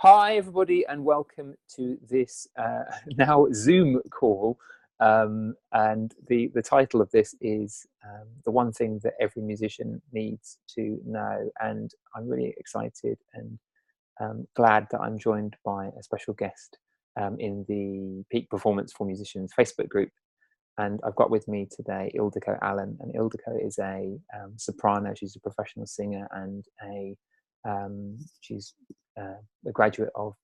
Hi, everybody, and welcome to this now Zoom call. And the title of this is The One Thing That Every Musician Needs to Know. And I'm really excited and glad that I'm joined by a special guest in the Peak Performance for Musicians Facebook group. And I've got with me today Ildiko Allen. And Ildiko is a soprano. She's a professional singer and she's a graduate of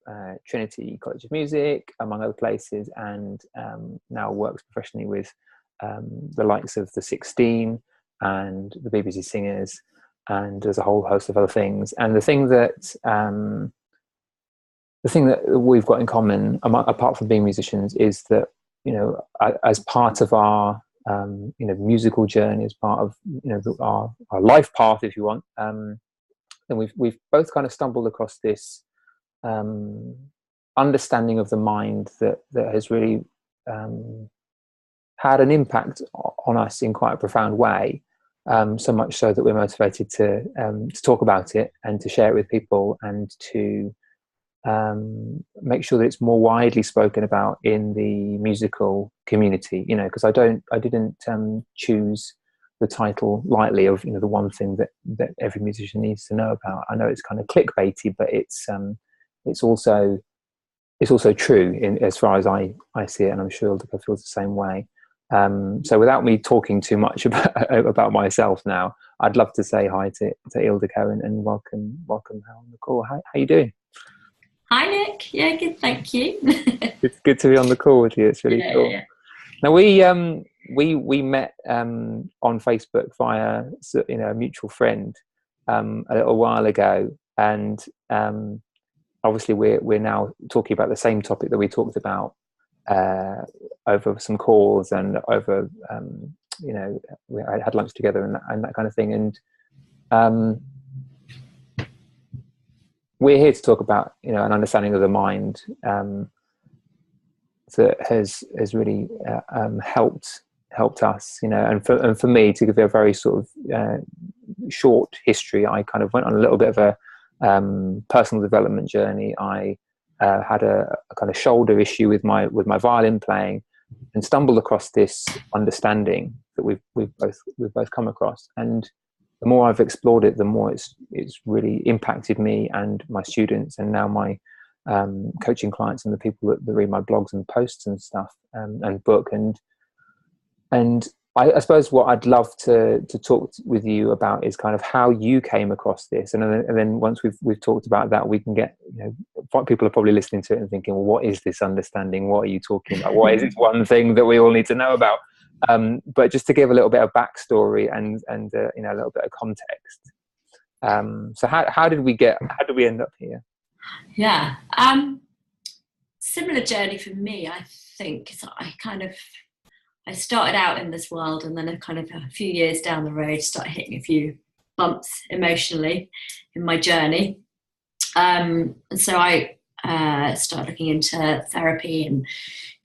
Trinity College of Music, among other places, and now works professionally with the likes of the 16 and the BBC Singers, and there's a whole host of other things. And the thing that we've got in common, apart from being musicians, is that, you know, as part of our musical journey, as part of our life path, if you want. And we've both kind of stumbled across this understanding of the mind that has really had an impact on us in quite a profound way. So much so that we're motivated to talk about it and to share it with people and to make sure that it's more widely spoken about in the musical community. You know, because I didn't choose the title lightly of the one thing that every musician needs to know about. I know it's kind of clickbaity, but it's also true in as far as I see it, and I'm sure Ildiko feels the same way. So without me talking too much about myself now, I'd love to say hi to Ildiko and welcome her on the call. How are you doing? Hi Nick, yeah, good, thank you. It's good to be on the call with you. It's really cool. Yeah. Now we met on Facebook via a mutual friend a little while ago, and obviously we're now talking about the same topic that we talked about over some calls and over we had lunch together and that kind of thing, and we're here to talk about an understanding of the mind that has really helped us, and for me, to give you a very sort of short history, I kind of went on a little bit of a personal development journey. I had a kind of shoulder issue with my violin playing, and stumbled across this understanding that we've both come across. And the more I've explored it, the more it's really impacted me and my students, and now my coaching clients and the people that read my blogs and posts and stuff and book. And I suppose what I'd love to talk with you about is kind of how you came across this, and then once we've talked about that, we can get, people are probably listening to it and thinking, well, what is this understanding? What are you talking about? Why is it one thing that we all need to know about? But just to give a little bit of backstory and a little bit of context. So how did we end up here? Yeah, similar journey for me, I think. So I started out in this world, and then a few years down the road started hitting a few bumps emotionally in my journey. And so I started looking into therapy and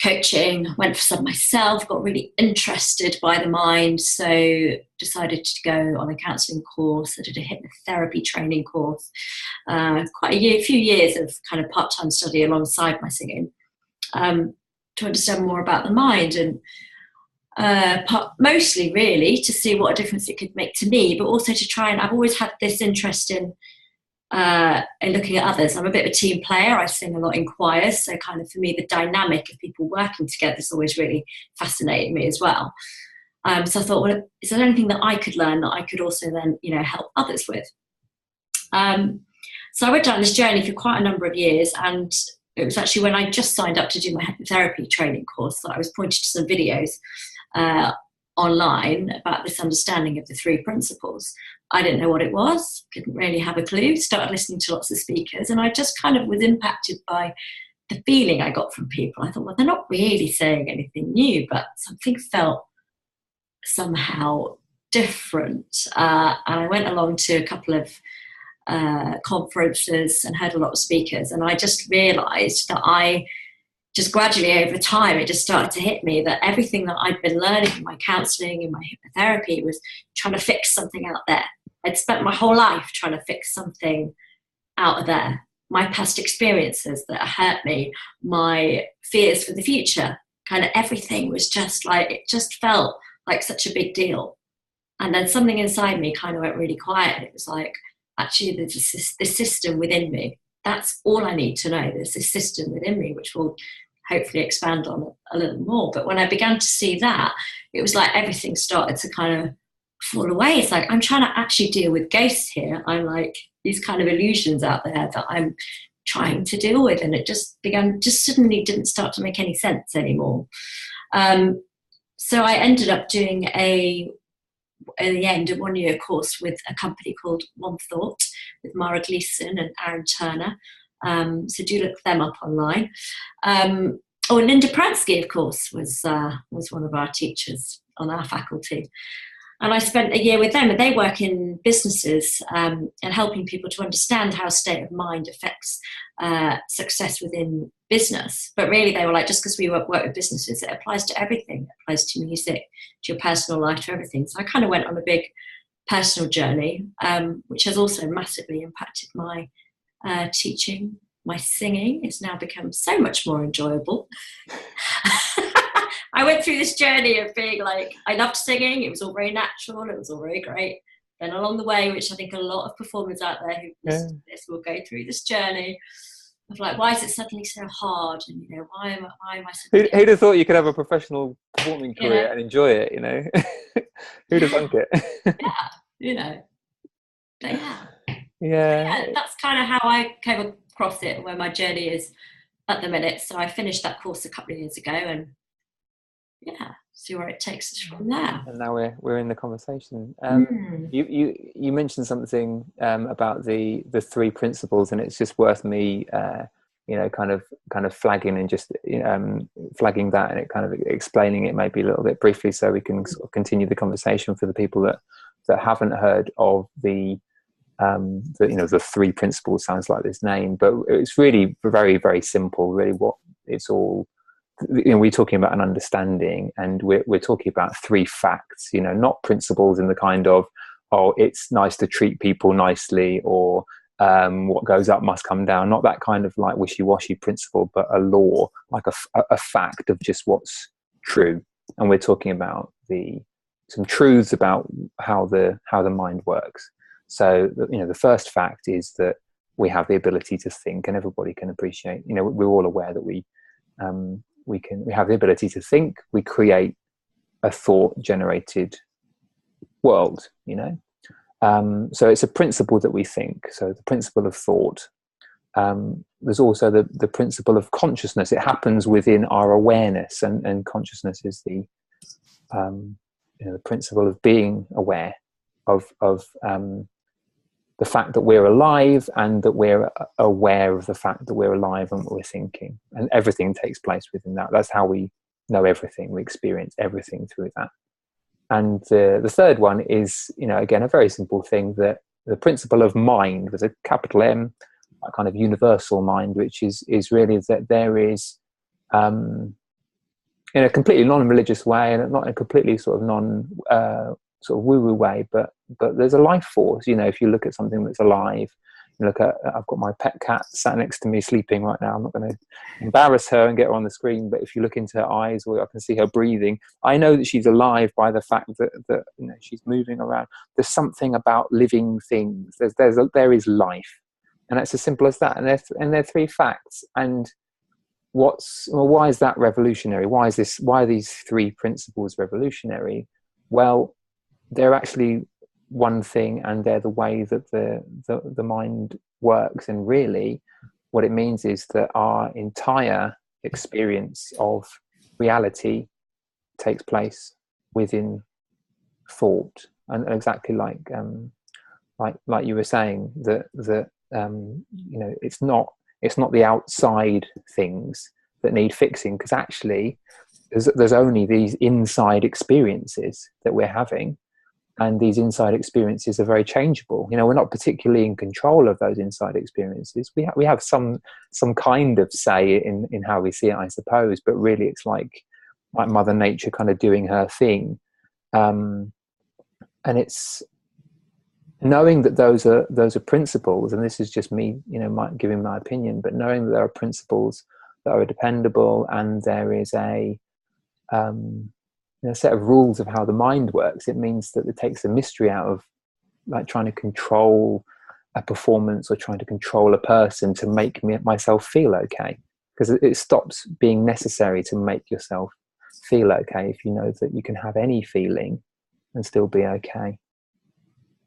coaching, went for some myself, got really interested by the mind, so decided to go on a counselling course. I did a hypnotherapy training course, a few years of kind of part-time study alongside my singing, to understand more about the mind, and mostly really to see what a difference it could make to me, but also to try, and I've always had this interest in looking at others. I'm a bit of a team player. I sing a lot in choirs, so kind of for me the dynamic of people working together has always really fascinated me as well. So I thought, well, is there anything that I could learn that I could also then help others with? So I went down this journey for quite a number of years, and it was actually when I just signed up to do my hypnotherapy training course that I was pointed to some videos online about this understanding of the three principles. I didn't know what it was, didn't really have a clue, started listening to lots of speakers, and I just kind of was impacted by the feeling I got from people. I thought, well, they're not really saying anything new, but something felt somehow different. And I went along to a couple of conferences and heard a lot of speakers, and I just realised that just gradually over time, it just started to hit me that everything that I'd been learning in my counselling and my hypnotherapy was trying to fix something out there. I'd spent my whole life trying to fix something out of there. my past experiences that hurt me, my fears for the future, kind of everything was just like, it just felt like such a big deal. And then something inside me kind of went really quiet. It was like, actually, there's this system within me. That's all I need to know. There's this system within me, which we'll hopefully expand on a little more. But when I began to see that, it was like everything started to kind of fall away. It's like, I'm trying to actually deal with ghosts here. I'm like, these kind of illusions out there that I'm trying to deal with. And it just suddenly didn't start to make any sense anymore. So I ended up doing in the end, a 1-year course with a company called One Thought with Mara Gleason and Aaron Turner. So do look them up online. Linda Pransky, of course, was one of our teachers on our faculty. And I spent a year with them, and they work in businesses and helping people to understand how state of mind affects success within business. But really, they were like, just because we work with businesses, it applies to everything. It applies to music, to your personal life, to everything. So I kind of went on a big personal journey, which has also massively impacted my teaching. My singing has now become so much more enjoyable. I went through this journey of being like, I loved singing. It was all very natural. It was all very great. Then along the way, which I think a lot of performers out there who listen to this will go through this journey of like, why is it suddenly so hard? And, you know, why am I suddenly... Who'd have thought you could have a professional performing career and enjoy it, you know? Who'd have thunk it? Yeah, you know. But yeah, that's kind of how I came across it, where my journey is at the minute. So I finished that course a couple of years ago, and see where it takes us from there. And now we're in the conversation. You mentioned something about the 3 principles, and it's just worth me kind of flagging and just flagging that, and it kind of explaining it maybe a little bit briefly, so we can sort of continue the conversation for the people that haven't heard of the 3 principles. Sounds like this name, but it's really very, very simple. Really, what it's all. We're talking about an understanding, and we're talking about 3 facts. Not principles in the kind of, oh, it's nice to treat people nicely, or what goes up must come down. Not that kind of like wishy-washy principle, but a law, like a fact of just what's true. And we're talking about some truths about how the mind works. So the first fact is that we have the ability to think, and everybody can appreciate. We're all aware that we have the ability to think. We create a thought generated world, so it's a principle that we think. So the principle of thought. There's also the principle of consciousness. It happens within our awareness, and consciousness is the principle of being aware of the fact that we're alive, and that we're aware of the fact that we're alive and what we're thinking, and everything takes place within that. That's how we know everything. We experience everything through that. And the third one is, again, a very simple thing, that the principle of mind with a capital M, a kind of universal mind, which is really that there is, in a completely non-religious way, and not in a completely sort of sort of woo-woo way, but there's a life force. If you look at something that's alive, I've got my pet cat sat next to me sleeping right now. I'm not going to embarrass her and get her on the screen, but if you look into her eyes, or I can see her breathing, I know that she's alive by the fact that she's moving around. There's something about living things. There is life, and it's as simple as that. And they're 3 facts. And why is that revolutionary? Why are these 3 principles revolutionary? Well, they're actually one thing, and they're the way that the mind works. And really what it means is that our entire experience of reality takes place within thought. And exactly like you were saying, that it's not the outside things that need fixing, because actually there's only these inside experiences that we're having. And these inside experiences are very changeable. We're not particularly in control of those inside experiences. We have some kind of say in how we see it, I suppose. But really, it's like Mother Nature kind of doing her thing. And it's knowing that those are principles, and this is just me, giving my opinion, but knowing that there are principles that are dependable, and there is a set of rules of how the mind works, it means that it takes the mystery out of like trying to control a performance or trying to control a person to make myself feel okay, because it stops being necessary to make yourself feel okay if you know that you can have any feeling and still be okay.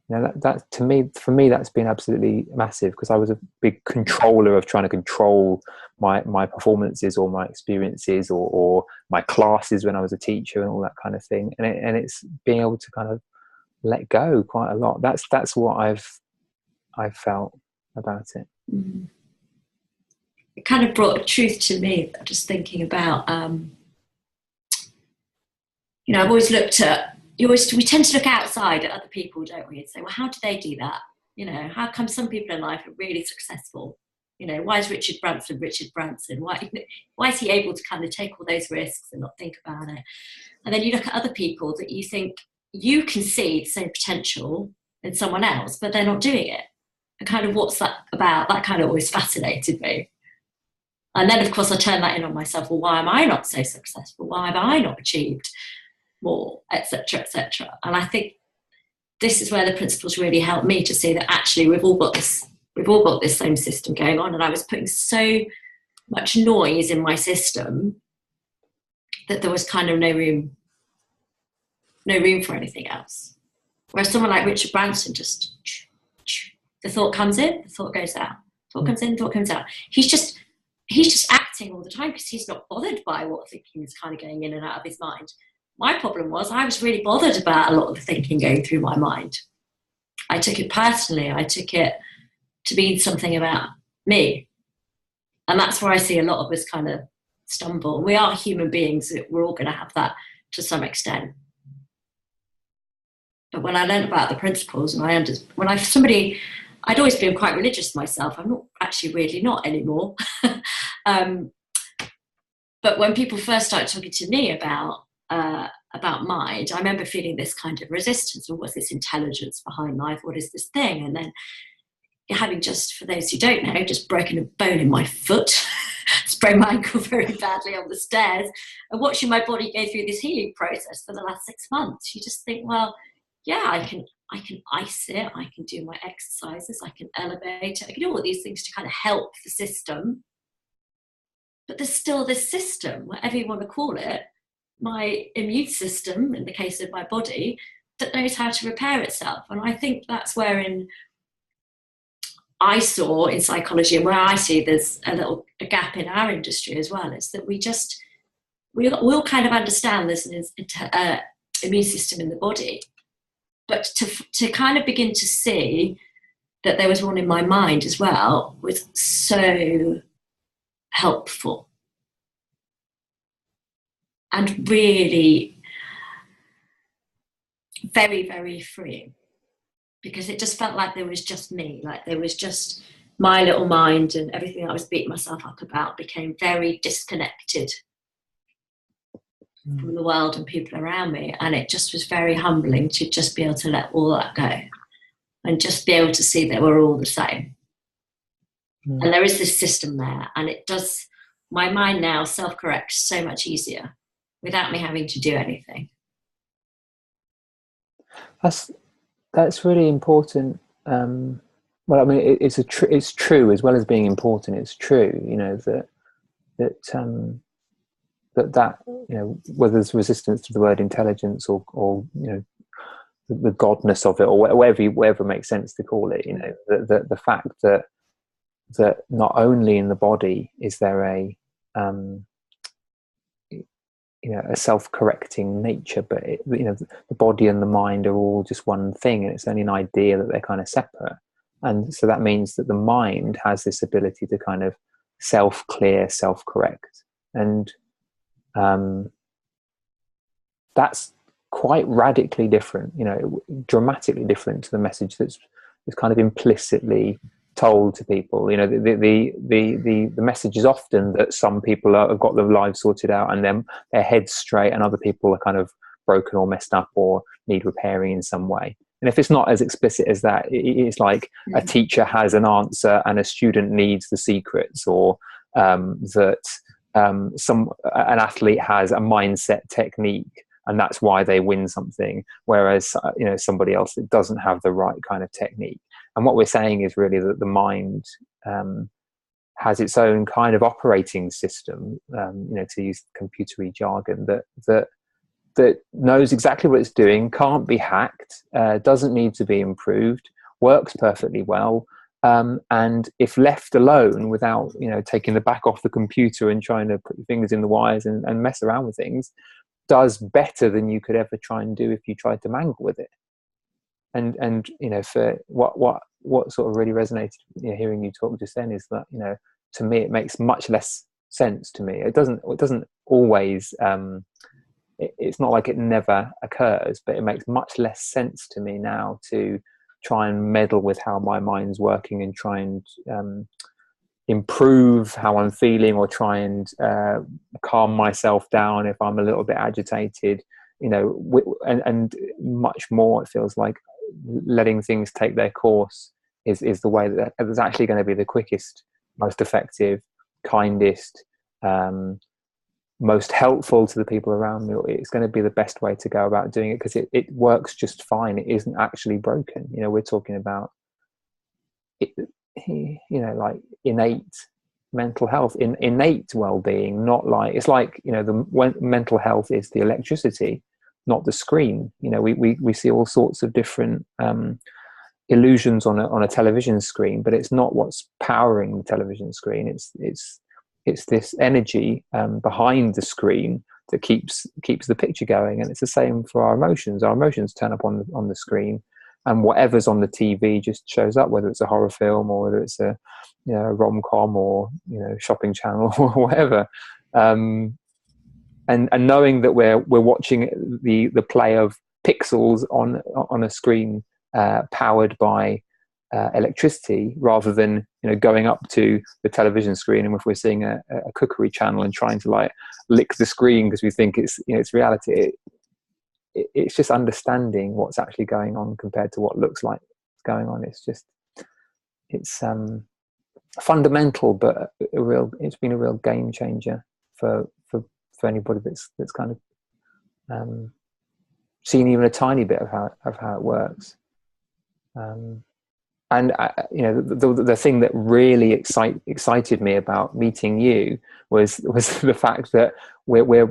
That to me, for me, that's been absolutely massive, because I was a big controller of trying to control my performances or my experiences or my classes when I was a teacher and all that kind of thing. And it's being able to kind of let go quite a lot. That's what I've felt about it. Mm. It kind of brought a truth to me, just thinking about, I've always looked at, we tend to look outside at other people, don't we, and say, well, how do they do that? How come some people in life are really successful? Why is Richard Branson? Why is he able to kind of take all those risks and not think about it? And then you look at other people that you think you can see the same potential in someone else, but they're not doing it. And kind of what's that about? That kind of always fascinated me. And then, of course, I turned that in on myself. Well, why am I not so successful? Why have I not achieved more, etc., etc.? And I think this is where the principles really helped me to see that actually we've all got this same system going on. And I was putting so much noise in my system that there was kind of no room for anything else. Whereas someone like Richard Branson, just the thought comes in, the thought goes out. Thought comes in, thought comes out. He's just acting all the time because he's not bothered by what thinking is kind of going in and out of his mind. My problem was I was really bothered about a lot of the thinking going through my mind. I took it personally. I took it to be something about me. And that's where I see a lot of us kind of stumble. We are human beings. We're all going to have that to some extent. But when I learned about the principles, and I'd always been quite religious myself. I'm not actually really not anymore. But when people first started talking to me about mind, I remember feeling this kind of resistance. Well, what's this intelligence behind life? What is this thing? And then having, just for those who don't know, just broken a bone in my foot, sprained my ankle very badly on the stairs, and watching my body go through this healing process for the last 6 months, you just think, well, yeah, I can ice it, I can do my exercises, I can elevate it, I can do all these things to kind of help the system. But there's still this system, whatever you want to call it, my immune system, in the case of my body, that knows how to repair itself. And I think that's wherein I saw in psychology, and where I see there's a gap in our industry as well, is that we all kind of understand there's an immune system in the body. But to kind of begin to see that there was one in my mind as well was so helpful and really very, very freeing, because it just felt like there was just me, like there was just my little mind, and everything I was beating myself up about became very disconnected from the world and people around me. And it just was very humbling to just be able to let all that go and just be able to see that we're all the same. And there is this system there, and it does, my mind now self-corrects so much easier without me having to do anything. That's really important. Well, I mean, it's true, as well as being important. It's true, that whether there's resistance to the word intelligence or the godness of it, or whatever makes sense to call it, the fact that not only in the body is there a self-correcting nature, but the body and the mind are all just one thing, and it's only an idea that they're kind of separate. And so that means that the mind has this ability to kind of self-clear, self-correct, and that's quite radically different, dramatically different to the message that's kind of implicitly told to people. The message is often that some people have got their lives sorted out and their heads straight, and other people are kind of broken or messed up or need repairing in some way. And if it's not as explicit as that, it's like a teacher has an answer and a student needs the secrets, or that an athlete has a mindset technique and that's why they win something, whereas somebody else that doesn't have the right kind of technique. And what we're saying is really that the mind has its own kind of operating system, to use computery jargon, that knows exactly what it's doing, can't be hacked, doesn't need to be improved, works perfectly well. And if left alone without, taking the back off the computer and trying to put your fingers in the wires and mess around with things, does better than you could ever try and do if you tried to mangle with it. And for what sort of really resonated, hearing you talk just then, is that, to me, it makes much less sense to me. It doesn't always, it's not like it never occurs, but it makes much less sense to me now to try and meddle with how my mind's working and try and improve how I'm feeling, or try and calm myself down if I'm a little bit agitated, and much more. It feels like letting things take their course is the way that is actually going to be the quickest, most effective, kindest, most helpful to the people around me. It's going to be the best way to go about doing it, because it works just fine. It isn't actually broken. We're talking about it, like innate mental health, innate well-being, not like, it's like, when mental health is the electricity, not the screen. We see all sorts of different illusions on a television screen, but it's not what's powering the television screen. It's this energy behind the screen that keeps the picture going. And it's the same for our emotions. Our emotions turn up on the screen, and whatever's on the TV just shows up, whether it's a horror film or whether it's a rom-com or shopping channel or whatever. And knowing that we're watching the play of pixels on a screen powered by electricity, rather than going up to the television screen, and if we're seeing a cookery channel and trying to like lick the screen because we think it's reality. It's just understanding what's actually going on compared to what looks like it's going on. It's fundamental, but it's been a real game changer for anybody that's kind of seen even a tiny bit of how it works. And the thing that really excited me about meeting you was the fact that we're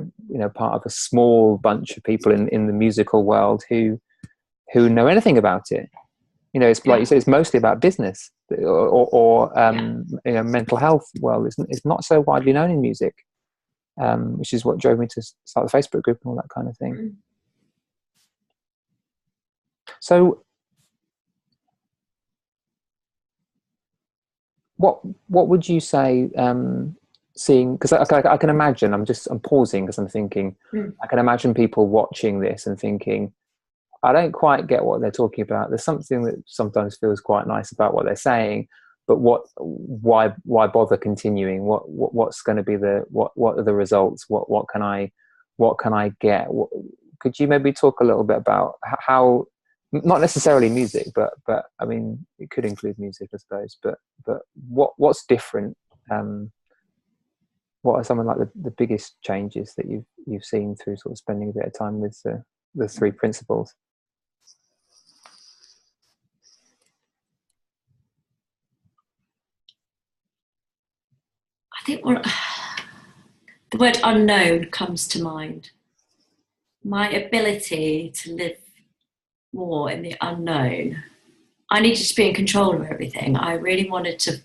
part of a small bunch of people in the musical world who know anything about it. It's like you said, it's mostly about business or mental health. Well, it's not so widely known in music, which is what drove me to start the Facebook group and all that kind of thing. So what would you say, seeing, because I can imagine, I'm pausing because I'm thinking, I can imagine people watching this and thinking, I don't quite get what they're talking about. There's something that sometimes feels quite nice about what they're saying, but why bother continuing? What's going to be what are the results? What can I get? Could you maybe talk a little bit about how, not necessarily music, but I mean, it could include music, I suppose, but what's different? What are some of like the biggest changes that you've seen through sort of spending a bit of time with the three principles? I think the word unknown comes to mind. My ability to live more in the unknown. I needed to be in control of everything. I really wanted to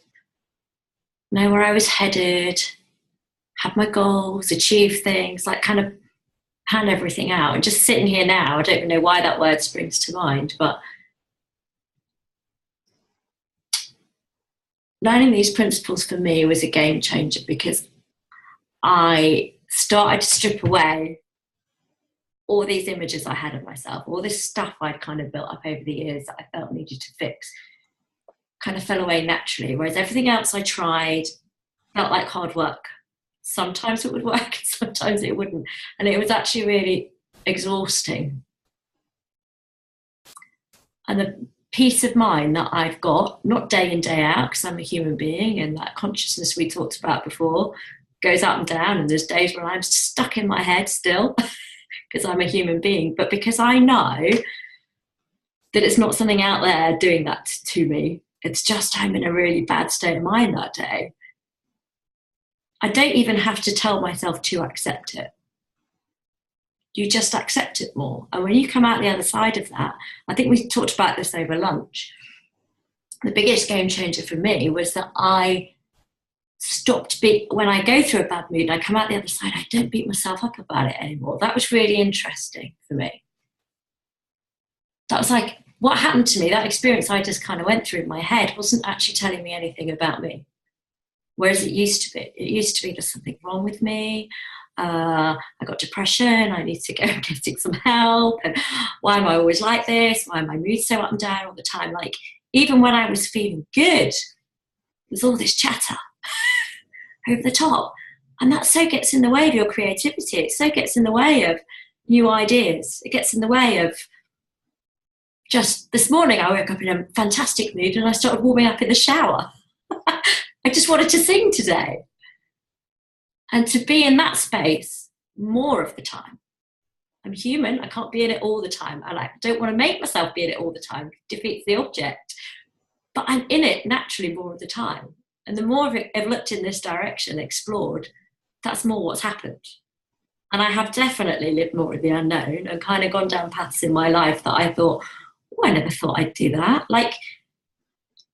know where I was headed, have my goals, achieve things, like kind of pan everything out. And just sitting here now, I don't even know why that word springs to mind, but learning these principles for me was a game changer, because I started to strip away all these images I had of myself, all this stuff I'd kind of built up over the years that I felt needed to fix, kind of fell away naturally. Whereas everything else I tried felt like hard work. Sometimes it would work, sometimes it wouldn't. And it was actually really exhausting. And the peace of mind that I've got, not day in, day out, because I'm a human being, and that consciousness we talked about before goes up and down, and there's days where I'm stuck in my head still because I'm a human being, but because I know that it's not something out there doing that to me, it's just I'm in a really bad state of mind that day. I don't even have to tell myself to accept it. You just accept it more. And when you come out the other side of that, I think we talked about this over lunch. The biggest game changer for me was that I stopped when I go through a bad mood and I come out the other side, I don't beat myself up about it anymore. That was really interesting for me. That was like, what happened to me, that experience I just kind of went through in my head wasn't actually telling me anything about me. Whereas it used to be. It used to be there's something wrong with me. I got depression. I need to go getting some help. And why am I always like this? Why are my moods so up and down all the time? Like, even when I was feeling good, there's all this chatter over the top. And that so gets in the way of your creativity. It so gets in the way of new ideas. It gets in the way of just this morning, I woke up in a fantastic mood and I started warming up in the shower. I just wanted to sing today. And to be in that space more of the time. I'm human, I can't be in it all the time. And I don't want to make myself be in it all the time. It defeats the object. But I'm in it naturally more of the time. And the more I've looked in this direction, explored, that's more what's happened. And I have definitely lived more of the unknown and kind of gone down paths in my life that I thought, oh, I never thought I'd do that. Like,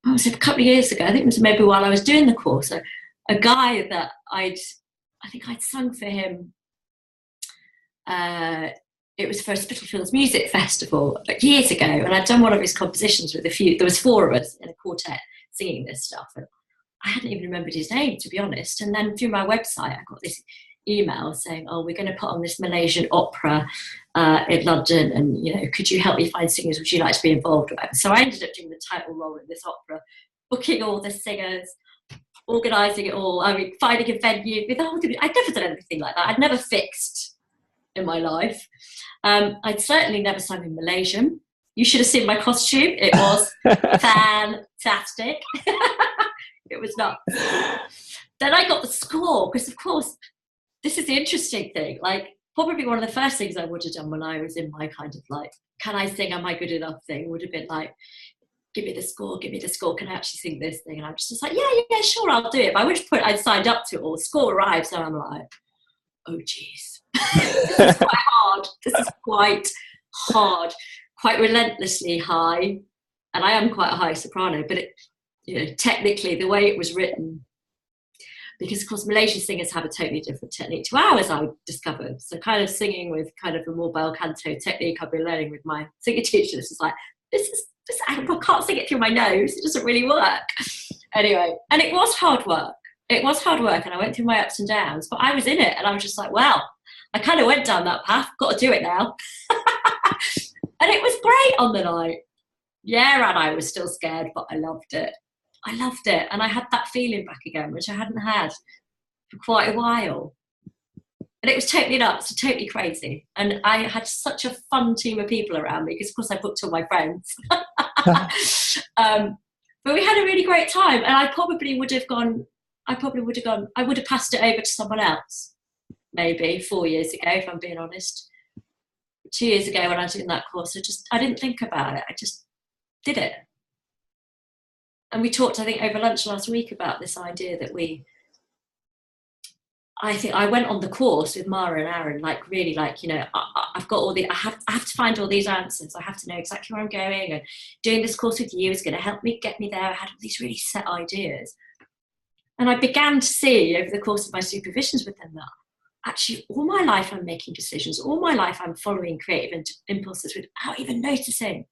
I was a couple of years ago, I think it was maybe while I was doing the course, a guy that I think I'd sung for him. It was for a Spitalfields Music Festival years ago, and I'd done one of his compositions with there was 4 of us in a quartet singing this stuff, and I hadn't even remembered his name, to be honest. And then through my website, I got this email saying, oh, we're going to put on this Malaysian opera in London, and, you know, could you help me find singers? Would you like to be involved? So I ended up doing the title role in this opera, booking all the singers, organising it all. I mean, finding a venue. I'd never done anything like that. I'd never fixed in my life. I'd certainly never sung in Malaysian. You should have seen my costume. It was fantastic. It was nuts. Then I got the score, because of course, this is the interesting thing. Like, probably one of the first things I would have done when I was in my kind of like, can I sing, am I good enough thing, would have been like, give me the score, can I actually sing this thing? And I'm just like, yeah, sure, I'll do it. By which point I'd signed up to it all. The score arrives and I'm like, oh geez, this is quite hard. This is quite hard, quite relentlessly high. And I am quite a high soprano, but it, you know, technically the way it was written, because of course Malaysian singers have a totally different technique to ours, I discovered. So kind of singing with kind of a more bel canto technique I've been learning with my singing teachers is like, I can't sing it through my nose. It doesn't really work. Anyway, and it was hard work. It was hard work, and I went through my ups and downs, but I was in it, and I was just like, well, I kind of went down that path. Got to do it now. And it was great on the night. Yeah, and I was still scared, but I loved it. I loved it, and I had that feeling back again, which I hadn't had for quite a while. And it was totally nuts, totally crazy. And I had such a fun team of people around me, because of course I booked all my friends. But we had a really great time, and I would have passed it over to someone else, maybe 4 years ago, if I'm being honest. 2 years ago when I was doing that course, I didn't think about it. I just did it. And we talked, I think, over lunch last week about this idea that I think I went on the course with Mara and Aaron, like really like, you know, I've got I have to find all these answers. I have to know exactly where I'm going, and doing this course with you is going to help me get me there. I had all these really set ideas. And I began to see over the course of my supervisions with them that actually all my life I'm making decisions, all my life I'm following creative impulses without even noticing.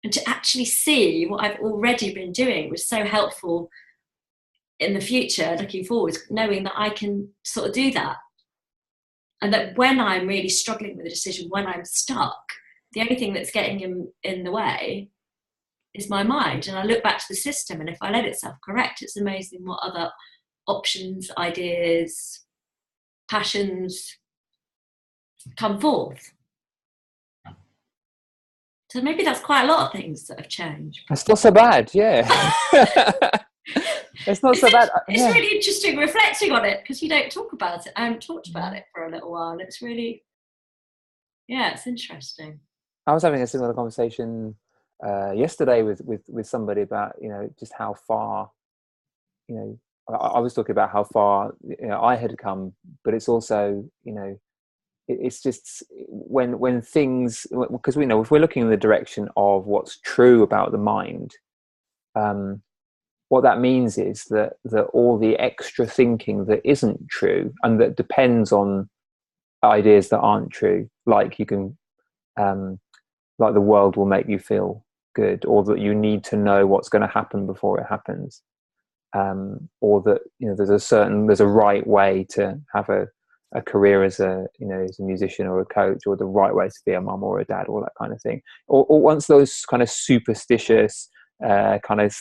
And to actually see what I've already been doing was so helpful in the future, looking forward, knowing that I can sort of do that. And that when I'm really struggling with a decision, when I'm stuck, the only thing that's getting in the way is my mind. And I look back to the system, and if I let it self-correct, it's amazing what other options, ideas, passions come forth. So maybe that's quite a lot of things that have changed. It's not so bad, yeah. It's not so bad. It's really interesting reflecting on it, because you don't talk about it. I haven't talked about it for a little while, and it's really, it's interesting. I was having a similar conversation yesterday with somebody about, just how far, I was talking about how far I had come, but it's also, it's just when things, because we know if we're looking in the direction of what's true about the mind, what that means is that all the extra thinking that isn't true and that depends on ideas that aren't true, like you can, like the world will make you feel good, or that you need to know what's going to happen before it happens, or that there's a right way to have a career as a musician or a coach, or the right way to be a mum or a dad, all that kind of thing. Or once those kind of superstitious kind of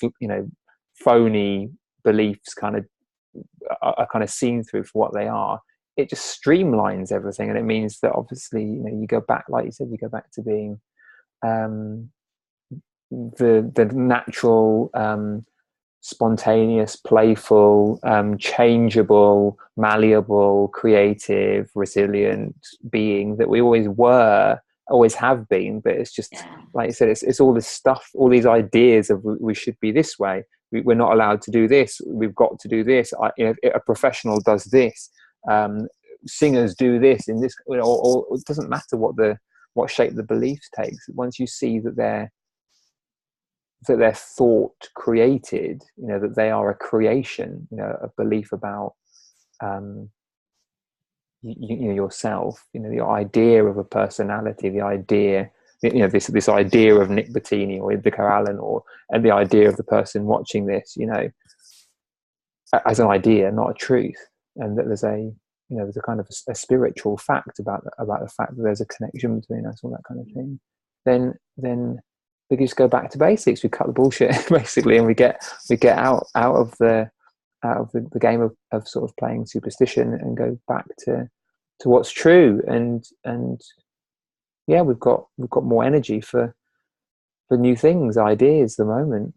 phony beliefs kind of are kind of seen through for what they are, it just streamlines everything, and it means that obviously you go back, like you said, you go back to being the natural, spontaneous, playful, changeable, malleable, creative, resilient being that we always were, always have been. But it's just, like you said, it's all this stuff, all these ideas of we should be this way, we're not allowed to do this, we've got to do this, a professional does this, singers do this in this, or it doesn't matter what shape the beliefs takes. Once you see that they're thought created, that they are a creation, a belief about yourself, the idea of a personality, the idea, this idea of Nick Bottini or Ildiko Allen, and the idea of the person watching this, as an idea, not a truth, and that there's a kind of a spiritual fact about the fact that there's a connection between us, all that kind of thing. Then we just go back to basics. We cut the bullshit basically, and we get out of the game of sort of playing superstition and go back to what's true. And we've got more energy for new things, ideas, the moment,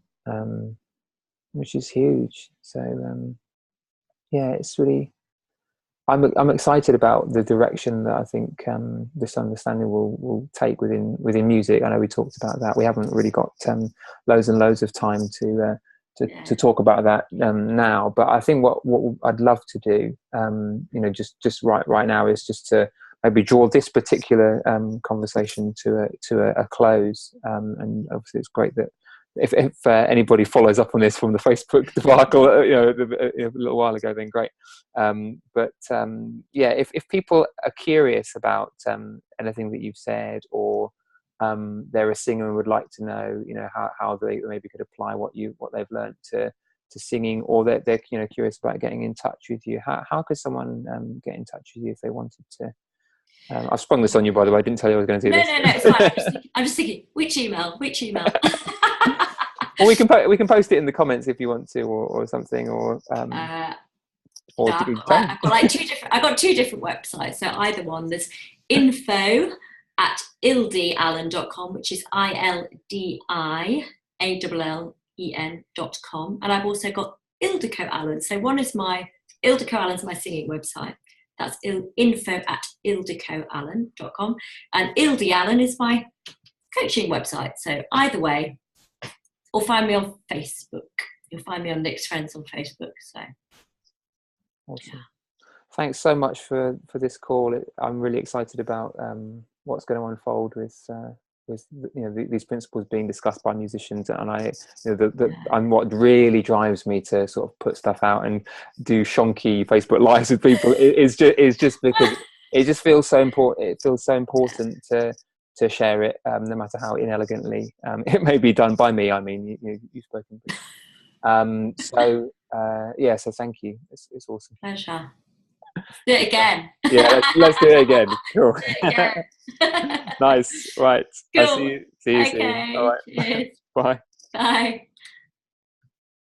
which is huge. So it's really, I'm excited about the direction that I think this understanding will take within music. I know we talked about that. We haven't really got loads and loads of time to talk about that now. But I think what I'd love to do, just right now, is just to maybe draw this particular conversation to a close. And obviously, it's great that if anybody follows up on this from the Facebook debacle, a little while ago, then great. But if people are curious about anything that you've said, or they're a singer and would like to know, how they maybe could apply what they've learned to singing, or they're curious about getting in touch with you, how could someone get in touch with you if they wanted to? I've sprung this on you, by the way. I didn't tell you I was going to do this. No, it's fine. I'm just thinking, which email? Well, we can post it in the comments if you want to, or something, or I've got two different websites. So either one, there's info@ildiallen.com, which is ILDIALLEN.com, and I've also got Ildiko Allen. So one is Ildiko Allen's my singing website. That's info@ildikoallen.com, and Ildi Allen is my coaching website. So either way, or find me on Facebook. You'll find me on Nick's Friends on Facebook. So, awesome. Thanks so much for this call. I'm really excited about what's going to unfold with these principles being discussed by musicians, and and what really drives me to sort of put stuff out and do shonky Facebook lives with people is just because it just feels so important. It feels so important to share it, no matter how inelegantly it may be done by me. I mean, you've spoken. So thank you. It's awesome. Pleasure. Do it again. Yeah, let's do it again. Cool. Do it again. Nice. Right. Cool. I'll see you soon. All right. Cheers. Bye. Bye.